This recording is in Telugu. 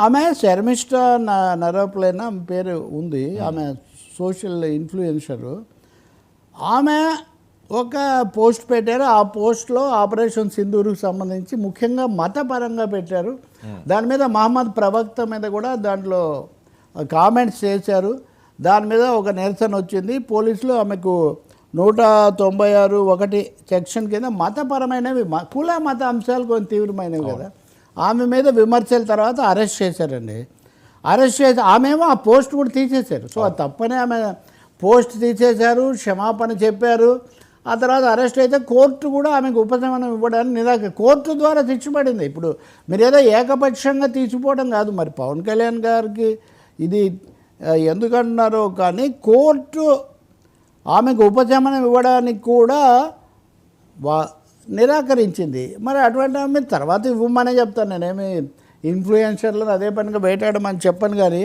ఆమె శర్మిష్ఠా నరోప్లేన ఆమె పేరు ఉంది. ఆమె సోషల్ ఇన్ఫ్లుయెన్సరు. ఆమె ఒక పోస్ట్ పెట్టారు. ఆ పోస్ట్లో ఆపరేషన్ సింధూర్కు సంబంధించి ముఖ్యంగా మతపరంగా పెట్టారు. దాని మీద మహమ్మద్ ప్రవక్త మీద కూడా దాంట్లో కామెంట్స్ చేశారు. దాని మీద ఒక నిరసన వచ్చింది. పోలీసులు ఆమెకు 196(1) సెక్షన్ కింద మతపరమైనవి కుల మత అంశాలు కొన్ని తీవ్రమైనవి కదా, ఆమె మీద విమర్శల తర్వాత అరెస్ట్ చేశారండి. అరెస్ట్ చేసి ఆమెమో ఆ పోస్ట్ కూడా తీసేశారు. సో అది తప్పనే ఆమె పోస్ట్ తీసేశారు, క్షమాపణ చెప్పారు. ఆ తర్వాత అరెస్ట్ అయితే కోర్టు కూడా ఆమెకు ఉపశమనం ఇవ్వడానికి కోర్టు ద్వారా తెచ్చిపడింది. ఇప్పుడు మీరు ఏదో ఏకపక్షంగా తీసిపోవడం కాదు. మరి పవన్ కళ్యాణ్ గారికి ఇది ఎందుకంటున్నారో కానీ కోర్టు ఆమెకు ఉపశమనం ఇవ్వడానికి కూడా నిరాకరించింది. మరి అటువంటి ఆమె తర్వాత ఇవ్వమనే చెప్తాను. నేనేమి ఇన్ఫ్లుయెన్సర్లను అదే పనిగా వేటాడమని చెప్పను కానీ